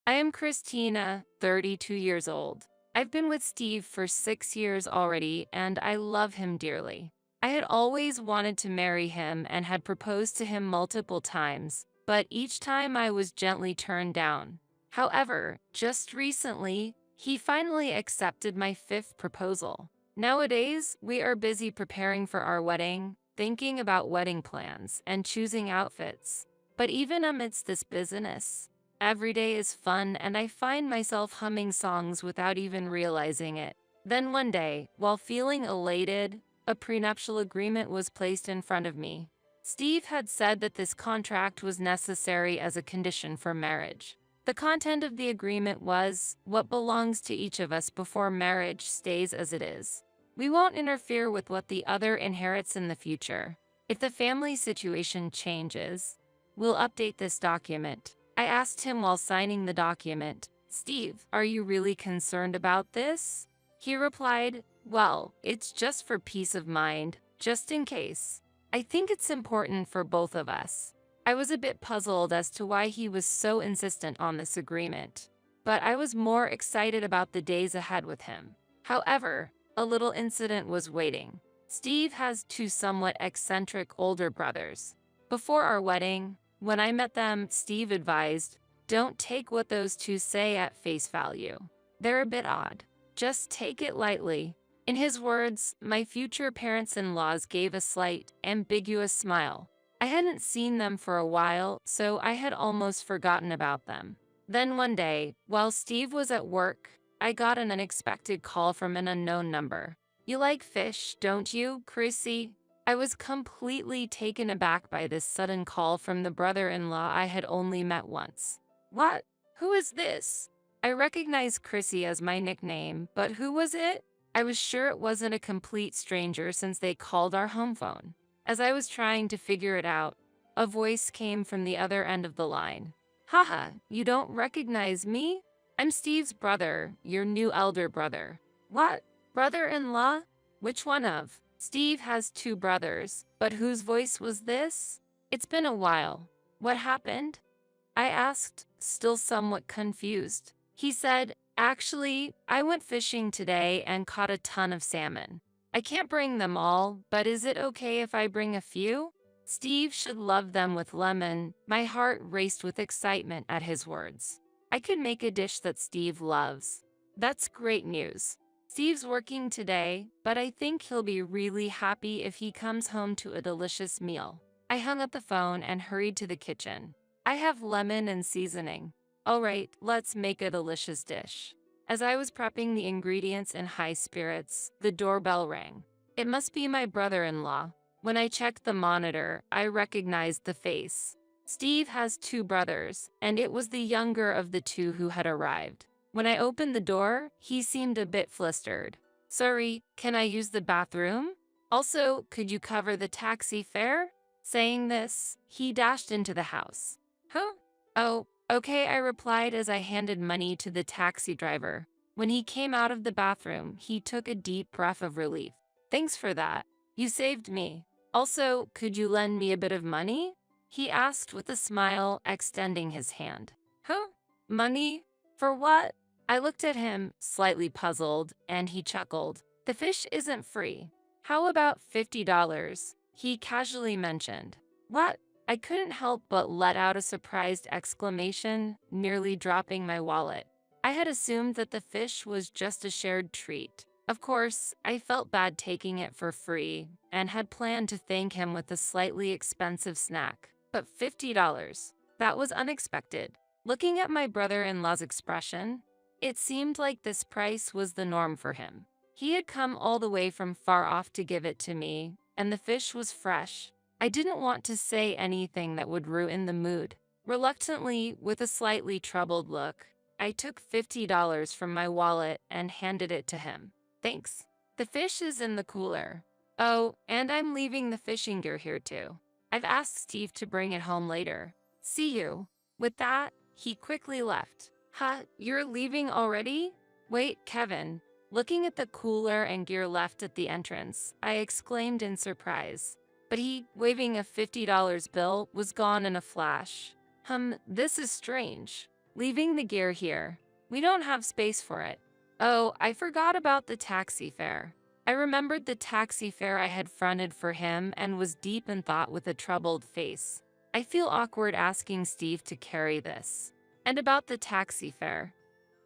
I am Christina, 32 years old. I've been with Steve for 6 years already, and I love him dearly. I had always wanted to marry him and had proposed to him multiple times, but each time I was gently turned down. However, just recently, he finally accepted my fifth proposal. Nowadays, we are busy preparing for our wedding, thinking about wedding plans, and choosing outfits. But even amidst this busyness, every day is fun, and I find myself humming songs without even realizing it. Then one day, while feeling elated, a prenuptial agreement was placed in front of me. Steve had said that this contract was necessary as a condition for marriage. The content of the agreement was, what belongs to each of us before marriage stays as it is. We won't interfere with what the other inherits in the future. If the family situation changes, we'll update this document. I asked him while signing the document, "Steve, are you really concerned about this?" He replied, "Well, it's just for peace of mind, just in case. I think it's important for both of us." I was a bit puzzled as to why he was so insistent on this agreement, but I was more excited about the days ahead with him. However, a little incident was waiting. Steve has two somewhat eccentric older brothers. Before our wedding, when I met them, Steve advised, "Don't take what those two say at face value. They're a bit odd. Just take it lightly." In his words, my future parents-in-laws gave a slight, ambiguous smile. I hadn't seen them for a while, so I had almost forgotten about them. Then one day, while Steve was at work, I got an unexpected call from an unknown number. "You like fish, don't you, Chrissy?" I was completely taken aback by this sudden call from the brother-in-law I had only met once. "What? Who is this?" I recognized Chrissy as my nickname, but who was it? I was sure it wasn't a complete stranger since they called our home phone. As I was trying to figure it out, a voice came from the other end of the line. "Haha, you don't recognize me? I'm Steve's brother, your new elder brother." "What? Brother-in-law? Which one of?" "Steve has two brothers, but whose voice was this?" "It's been a while. What happened?" I asked, still somewhat confused. He said, "Actually, I went fishing today and caught a ton of salmon. I can't bring them all, but is it okay if I bring a few? Steve should love them with lemon." My heart raced with excitement at his words. I could make a dish that Steve loves. That's great news. Steve's working today, but I think he'll be really happy if he comes home to a delicious meal. I hung up the phone and hurried to the kitchen. "I have lemon and seasoning. All right, let's make a delicious dish." As I was prepping the ingredients in high spirits, the doorbell rang. It must be my brother-in-law. When I checked the monitor, I recognized the face. Steve has two brothers, and it was the younger of the two who had arrived. When I opened the door, he seemed a bit flustered. "Sorry, can I use the bathroom? Also, could you cover the taxi fare?" Saying this, he dashed into the house. "Huh? Oh, okay," I replied as I handed money to the taxi driver. When he came out of the bathroom, he took a deep breath of relief. "Thanks for that. You saved me. Also, could you lend me a bit of money?" he asked with a smile, extending his hand. "Huh? Money? For what?" I looked at him, slightly puzzled, and he chuckled. "The fish isn't free. How about $50? He casually mentioned. "What?" I couldn't help but let out a surprised exclamation, nearly dropping my wallet. I had assumed that the fish was just a shared treat. Of course, I felt bad taking it for free, and had planned to thank him with a slightly expensive snack. But $50? That was unexpected. Looking at my brother-in-law's expression, it seemed like this price was the norm for him. He had come all the way from far off to give it to me, and the fish was fresh. I didn't want to say anything that would ruin the mood. Reluctantly, with a slightly troubled look, I took $50 from my wallet and handed it to him. "Thanks. The fish is in the cooler. Oh, and I'm leaving the fishing gear here too. I've asked Steve to bring it home later. See you." With that, he quickly left. "Huh, you're leaving already?" "Wait, Kevin." Looking at the cooler and gear left at the entrance, I exclaimed in surprise. But he, waving a $50 bill, was gone in a flash. This is strange. leaving the gear here. We don't have space for it. Oh, I forgot about the taxi fare. I remembered the taxi fare I had fronted for him and was deep in thought with a troubled face. I feel awkward asking Steve to carry this. And about the taxi fare.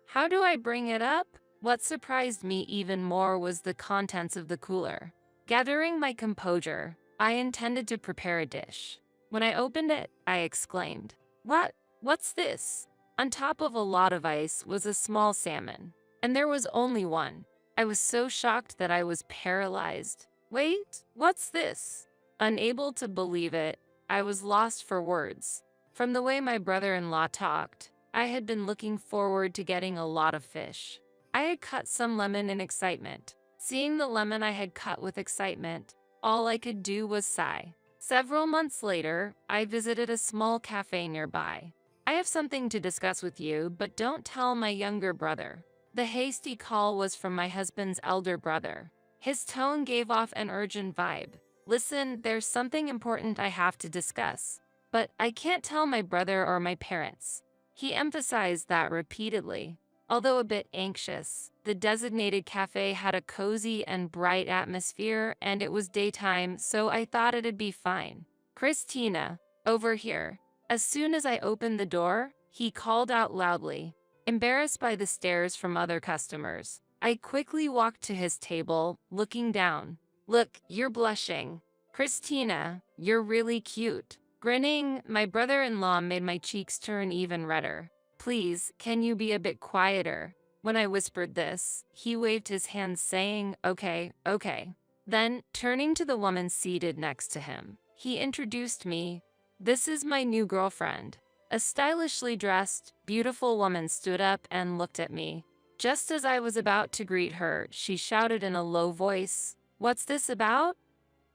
How do I bring it up? What surprised me even more was the contents of the cooler. Gathering my composure, I intended to prepare a dish. When I opened it, I exclaimed, "What? What's this?" On top of a lot of ice was a small salmon, and there was only one. I was so shocked that I was paralyzed. Wait, what's this? Unable to believe it, I was lost for words. From the way my brother-in-law talked, I had been looking forward to getting a lot of fish. I had cut some lemon in excitement. Seeing the lemon I had cut with excitement, all I could do was sigh. Several months later, I visited a small cafe nearby. I have something to discuss with you, but don't tell my younger brother. The hasty call was from my husband's elder brother. His tone gave off an urgent vibe. Listen, there's something important I have to discuss, but I can't tell my brother or my parents. He emphasized that repeatedly. Although a bit anxious, the designated cafe had a cozy and bright atmosphere, and it was daytime, so I thought it'd be fine. "Christina, over here." As soon as I opened the door, he called out loudly. Embarrassed by the stares from other customers, I quickly walked to his table, looking down. "Look, you're blushing. Christina, you're really cute." Grinning, my brother-in-law made my cheeks turn even redder. "Please, can you be a bit quieter?" When I whispered this, he waved his hand saying, "Okay, okay." Then, turning to the woman seated next to him, he introduced me. "This is my new girlfriend." A stylishly dressed, beautiful woman stood up and looked at me. Just as I was about to greet her, she shouted in a low voice, "What's this about?"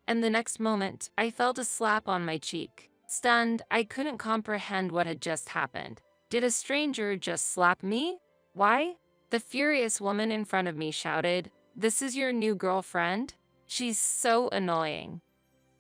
And the next moment, I felt a slap on my cheek. Stunned, I couldn't comprehend what had just happened. Did a stranger just slap me? Why? The furious woman in front of me shouted, "This is your new girlfriend? She's so annoying,"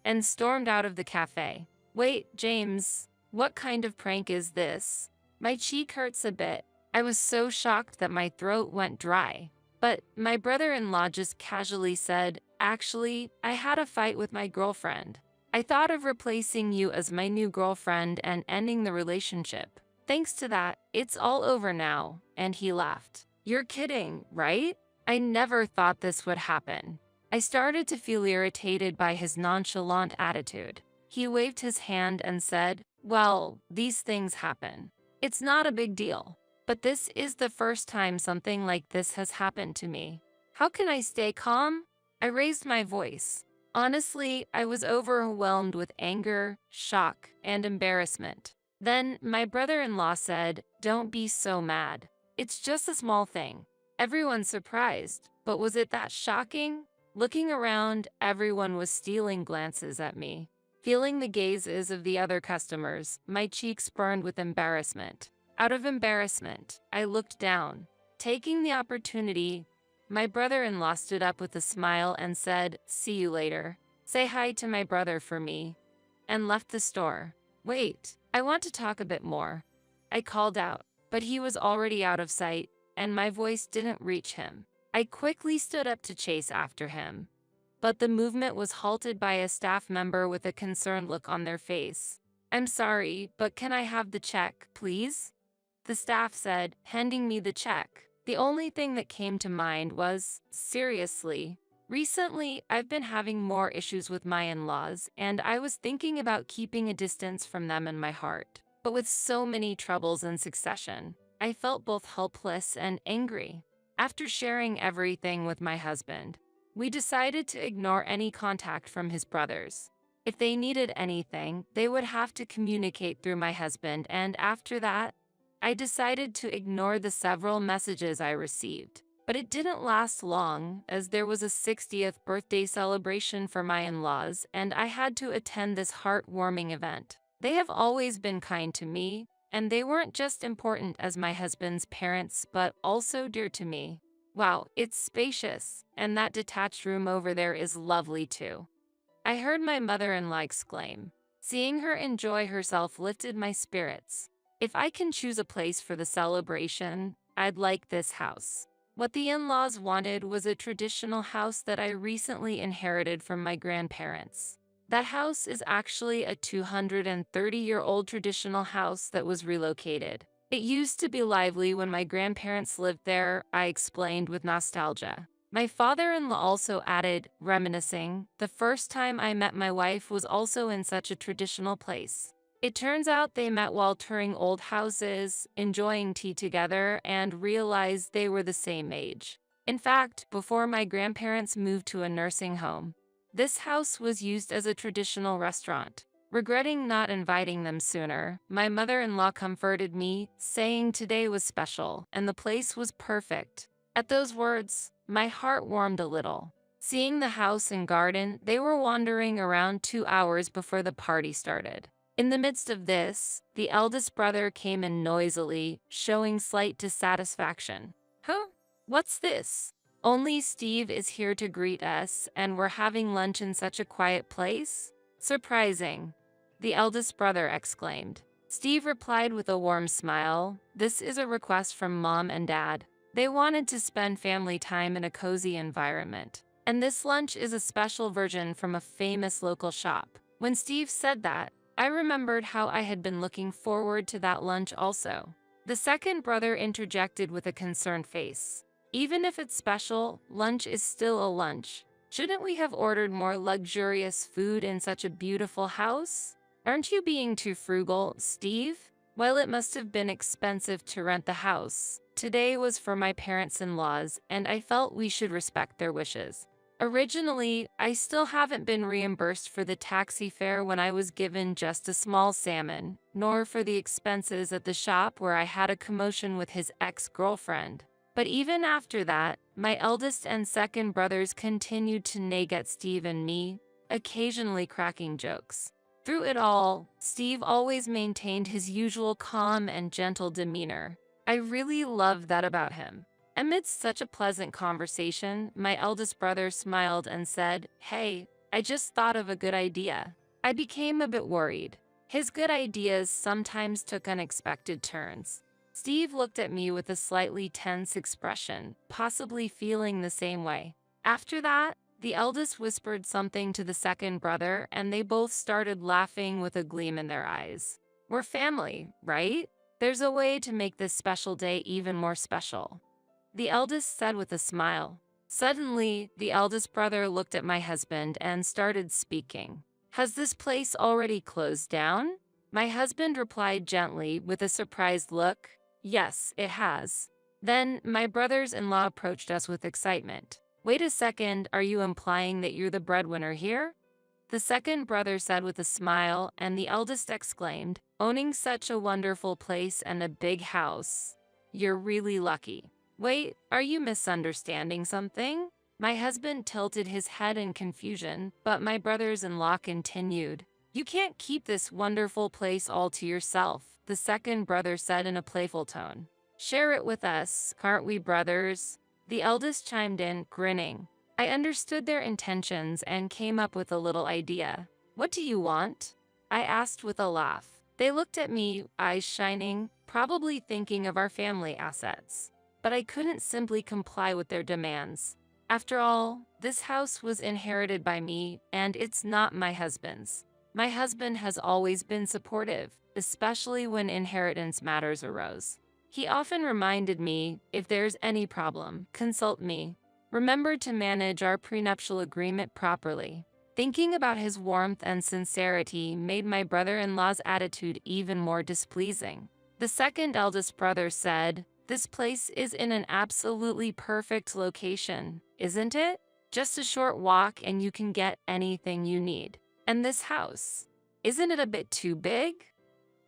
and stormed out of the cafe. Wait, James, what kind of prank is this? My cheek hurts a bit. I was so shocked that my throat went dry. But my brother-in-law just casually said, "Actually, I had a fight with my girlfriend. I thought of replacing you as my new girlfriend and ending the relationship. Thanks to that, it's all over now," and he laughed. "You're kidding, right?" I never thought this would happen. I started to feel irritated by his nonchalant attitude. He waved his hand and said, "Well, these things happen. It's not a big deal. But this is the first time something like this has happened to me. How can I stay calm?" I raised my voice. Honestly, I was overwhelmed with anger, shock, and embarrassment. Then my brother-in-law said, "Don't be so mad. It's just a small thing." Everyone's surprised, but was it that shocking? Looking around, everyone was stealing glances at me. Feeling the gazes of the other customers, my cheeks burned with embarrassment. Out of embarrassment, I looked down. Taking the opportunity, my brother-in-law stood up with a smile and said, "See you later. Say hi to my brother for me," and left the store. "Wait, I want to talk a bit more," I called out, but he was already out of sight, and my voice didn't reach him. I quickly stood up to chase after him, but the movement was halted by a staff member with a concerned look on their face. "I'm sorry, but can I have the check, please?" the staff said, handing me the check. The only thing that came to mind was, seriously. Recently, I've been having more issues with my in-laws, and I was thinking about keeping a distance from them in my heart. But with so many troubles in succession, I felt both helpless and angry. After sharing everything with my husband, we decided to ignore any contact from his brothers. If they needed anything, they would have to communicate through my husband, and after that, I decided to ignore the several messages I received. But it didn't last long, as there was a 60th birthday celebration for my in-laws, and I had to attend this heartwarming event. They have always been kind to me, and they weren't just important as my husband's parents, but also dear to me. Wow, it's spacious, and that detached room over there is lovely too. I heard my mother-in-law exclaim. Seeing her enjoy herself lifted my spirits. If I can choose a place for the celebration, I'd like this house. What the in-laws wanted was a traditional house that I recently inherited from my grandparents. That house is actually a 230-year-old traditional house that was relocated. It used to be lively when my grandparents lived there, I explained with nostalgia. My father-in-law also added, reminiscing, the first time I met my wife was also in such a traditional place. It turns out they met while touring old houses, enjoying tea together, and realized they were the same age. In fact, before my grandparents moved to a nursing home, this house was used as a traditional restaurant. Regretting not inviting them sooner, my mother-in-law comforted me, saying today was special and the place was perfect. At those words, my heart warmed a little. Seeing the house and garden, they were wandering around 2 hours before the party started. In the midst of this, the eldest brother came in noisily, showing slight dissatisfaction. Huh? What's this? Only Steve is here to greet us, and we're having lunch in such a quiet place? Surprising, the eldest brother exclaimed. Steve replied with a warm smile, this is a request from Mom and Dad. They wanted to spend family time in a cozy environment. And this lunch is a special version from a famous local shop. When Steve said that, I remembered how I had been looking forward to that lunch also. The second brother interjected with a concerned face. Even if it's special, lunch is still a lunch. Shouldn't we have ordered more luxurious food in such a beautiful house? Aren't you being too frugal, Steve? While it must have been expensive to rent the house, today was for my parents-in-laws, and I felt we should respect their wishes. Originally, I still haven't been reimbursed for the taxi fare when I was given just a small salmon, nor for the expenses at the shop where I had a commotion with his ex-girlfriend. But even after that, my eldest and second brothers continued to nag at Steve and me, occasionally cracking jokes. Through it all, Steve always maintained his usual calm and gentle demeanor. I really loved that about him. Amidst such a pleasant conversation, my eldest brother smiled and said, "Hey, I just thought of a good idea." I became a bit worried. His good ideas sometimes took unexpected turns. Steve looked at me with a slightly tense expression, possibly feeling the same way. After that, the eldest whispered something to the second brother, and they both started laughing with a gleam in their eyes. We're family, right? There's a way to make this special day even more special, the eldest said with a smile. Suddenly, the eldest brother looked at my husband and started speaking. Has this place already closed down? My husband replied gently with a surprised look. Yes, it has. Then, my brothers-in-law approached us with excitement. Wait a second, are you implying that you're the breadwinner here? The second brother said with a smile, and the eldest exclaimed, owning such a wonderful place and a big house. You're really lucky. Wait, are you misunderstanding something? My husband tilted his head in confusion, but my brothers-in-law continued. You can't keep this wonderful place all to yourself, the second brother said in a playful tone. Share it with us, aren't we brothers? The eldest chimed in, grinning. I understood their intentions and came up with a little idea. What do you want? I asked with a laugh. They looked at me, eyes shining, probably thinking of our family assets. But I couldn't simply comply with their demands. After all, this house was inherited by me, and it's not my husband's. My husband has always been supportive, especially when inheritance matters arose. He often reminded me, if there's any problem, consult me. Remember to manage our prenuptial agreement properly. Thinking about his warmth and sincerity made my brother-in-law's attitude even more displeasing. The second eldest brother said, this place is in an absolutely perfect location, isn't it? Just a short walk and you can get anything you need. And this house, isn't it a bit too big?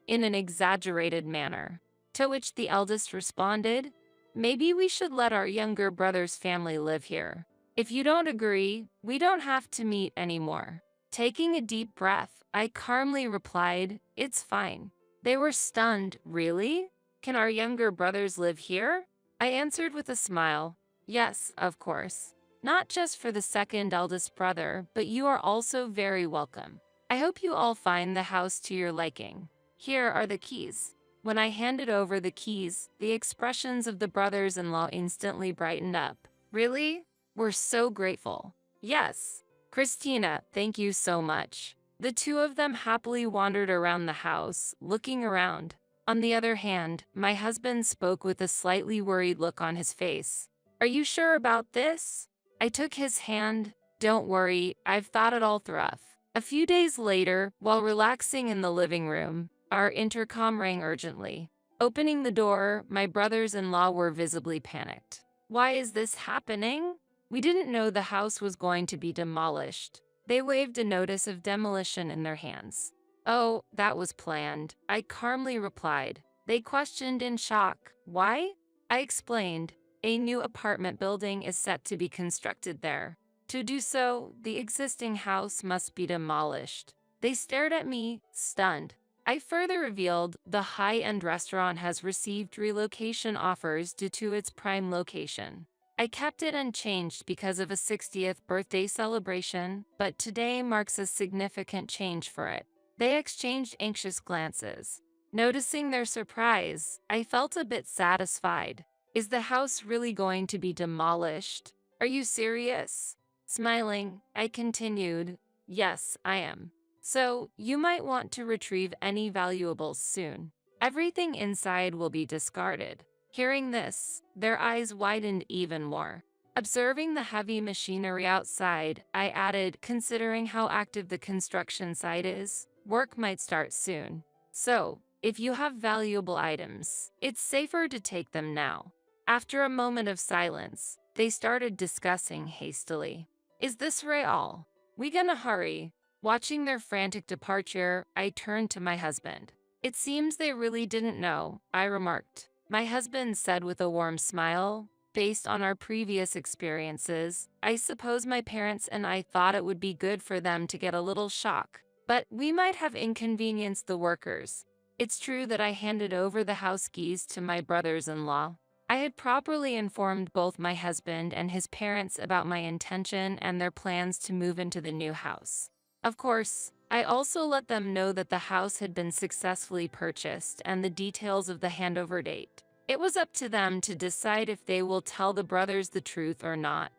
In an exaggerated manner. To which the eldest responded, maybe we should let our younger brother's family live here. If you don't agree, we don't have to meet anymore. Taking a deep breath, I calmly replied, it's fine. They were stunned, really? Can our younger brothers live here? I answered with a smile. Yes, of course. Not just for the second eldest brother, but you are also very welcome. I hope you all find the house to your liking. Here are the keys. When I handed over the keys, the expressions of the brothers-in-law instantly brightened up. Really? We're so grateful. Yes. Christina, thank you so much. The two of them happily wandered around the house, looking around. On the other hand, my husband spoke with a slightly worried look on his face. Are you sure about this? I took his hand. Don't worry, I've thought it all through. A few days later, while relaxing in the living room, our intercom rang urgently. Opening the door, my brothers-in-law were visibly panicked. Why is this happening? We didn't know the house was going to be demolished. They waved a notice of demolition in their hands. Oh, that was planned, I calmly replied. They questioned in shock. Why? I explained. A new apartment building is set to be constructed there. To do so, the existing house must be demolished. They stared at me, stunned. I further revealed the high-end restaurant has received relocation offers due to its prime location. I kept it unchanged because of a 60th birthday celebration, but today marks a significant change for it. They exchanged anxious glances. Noticing their surprise, I felt a bit satisfied. Is the house really going to be demolished? Are you serious? Smiling, I continued, yes, I am. So, you might want to retrieve any valuables soon. Everything inside will be discarded. Hearing this, their eyes widened even more. Observing the heavy machinery outside, I added, considering how active the construction site is, work might start soon. So, if you have valuable items, it's safer to take them now. After a moment of silence, they started discussing hastily. Is this real? We gonna hurry? Watching their frantic departure, I turned to my husband. It seems they really didn't know, I remarked. My husband said with a warm smile, based on our previous experiences, I suppose my parents and I thought it would be good for them to get a little shock. But we might have inconvenienced the workers. It's true that I handed over the house keys to my brothers-in-law. I had properly informed both my husband and his parents about my intention and their plans to move into the new house. Of course, I also let them know that the house had been successfully purchased and the details of the handover date. It was up to them to decide if they will tell the brothers the truth or not.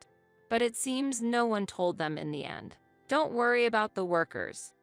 But it seems no one told them in the end. Don't worry about the workers.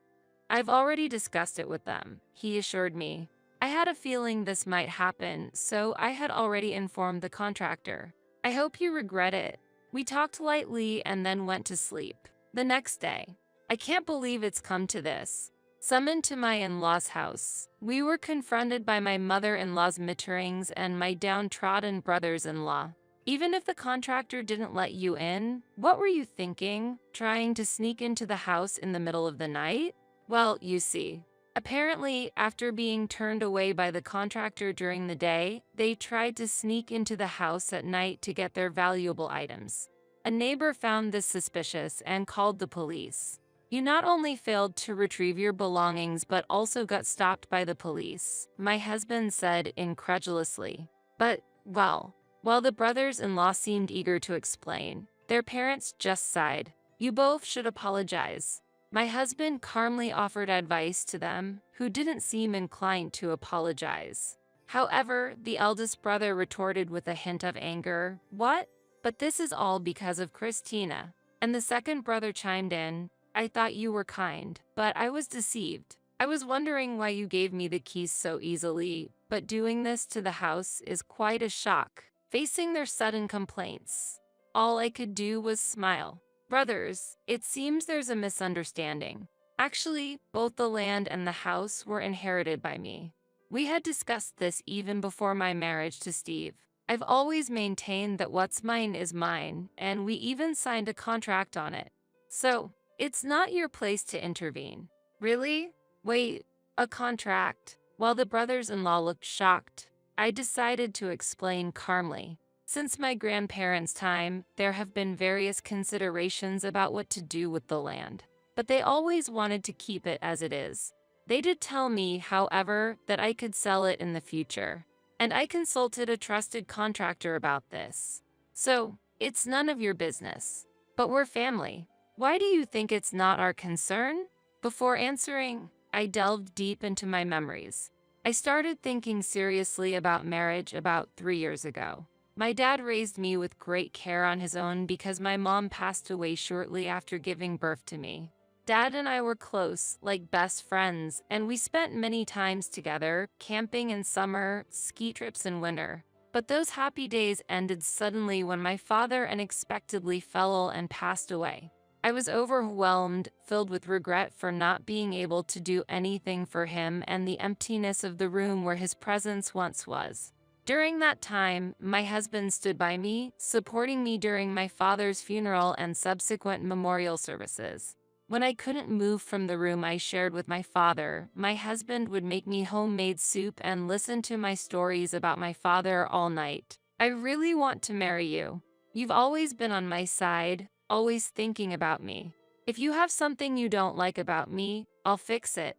I've already discussed it with them, he assured me. I had a feeling this might happen, so I had already informed the contractor. I hope you regret it. We talked lightly and then went to sleep. The next day, I can't believe it's come to this. Summoned to my in-laws' house, we were confronted by my mother-in-law's mitterings and my downtrodden brothers-in-law. Even if the contractor didn't let you in, what were you thinking? Trying to sneak into the house in the middle of the night? Well, you see. Apparently, after being turned away by the contractor during the day, they tried to sneak into the house at night to get their valuable items. A neighbor found this suspicious and called the police. You not only failed to retrieve your belongings but also got stopped by the police, my husband said incredulously. But, well, while the brothers-in-law seemed eager to explain, their parents just sighed. You both should apologize. My husband calmly offered advice to them, who didn't seem inclined to apologize. However, the eldest brother retorted with a hint of anger, "What? But this is all because of Christina." And the second brother chimed in, "I thought you were kind, but I was deceived. I was wondering why you gave me the keys so easily, but doing this to the house is quite a shock." Facing their sudden complaints, all I could do was smile. Brothers, it seems there's a misunderstanding. Actually, both the land and the house were inherited by me. We had discussed this even before my marriage to Steve. I've always maintained that what's mine is mine, and we even signed a contract on it. So, it's not your place to intervene. Really? Wait, a contract? While the brothers-in-law looked shocked, I decided to explain calmly. Since my grandparents' time, there have been various considerations about what to do with the land, but they always wanted to keep it as it is. They did tell me, however, that I could sell it in the future, and I consulted a trusted contractor about this. So, it's none of your business. But we're family. Why do you think it's not our concern? Before answering, I delved deep into my memories. I started thinking seriously about marriage about 3 years ago. My dad raised me with great care on his own because my mom passed away shortly after giving birth to me. Dad and I were close, like best friends, and we spent many times together, camping in summer, ski trips in winter. But those happy days ended suddenly when my father unexpectedly fell ill and passed away. I was overwhelmed, filled with regret for not being able to do anything for him and the emptiness of the room where his presence once was. During that time, my husband stood by me, supporting me during my father's funeral and subsequent memorial services. When I couldn't move from the room I shared with my father, my husband would make me homemade soup and listen to my stories about my father all night. I really want to marry you. You've always been on my side, always thinking about me. If you have something you don't like about me, I'll fix it.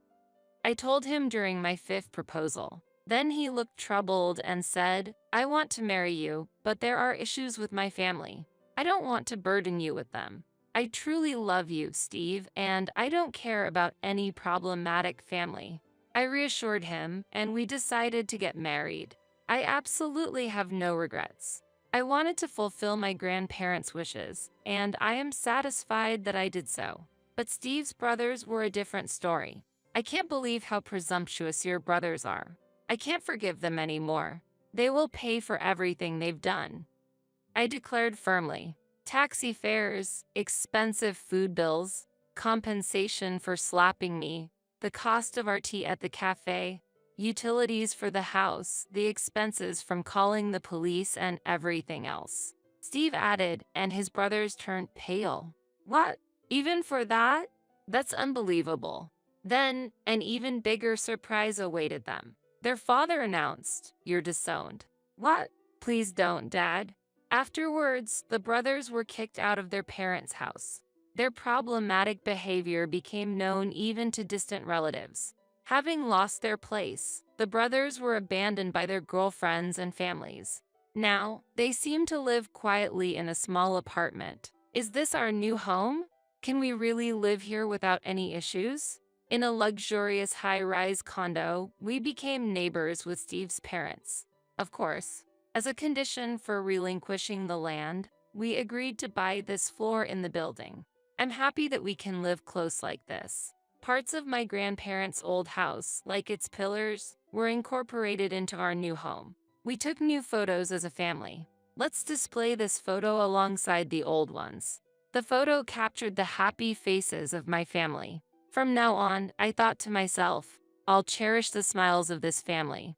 I told him during my fifth proposal. Then he looked troubled and said, I want to marry you, but there are issues with my family. I don't want to burden you with them. I truly love you, Steve, and I don't care about any problematic family. I reassured him, and we decided to get married. I absolutely have no regrets. I wanted to fulfill my grandparents' wishes, and I am satisfied that I did so. But Steve's brothers were a different story. I can't believe how presumptuous your brothers are. I can't forgive them anymore. They will pay for everything they've done. I declared firmly. Taxi fares, expensive food bills, compensation for slapping me, the cost of our tea at the cafe, utilities for the house, the expenses from calling the police, and everything else. Steve added, and his brothers turned pale. What? Even for that? That's unbelievable. Then, an even bigger surprise awaited them. Their father announced, You're disowned. What? Please don't, Dad. Afterwards, the brothers were kicked out of their parents' house. Their problematic behavior became known even to distant relatives. Having lost their place, the brothers were abandoned by their girlfriends and families. Now, they seem to live quietly in a small apartment. Is this our new home? Can we really live here without any issues? In a luxurious high-rise condo, we became neighbors with Steve's parents. Of course, as a condition for relinquishing the land, we agreed to buy this floor in the building. I'm happy that we can live close like this. Parts of my grandparents' old house, like its pillars, were incorporated into our new home. We took new photos as a family. Let's display this photo alongside the old ones. The photo captured the happy faces of my family. From now on, I thought to myself, I'll cherish the smiles of this family.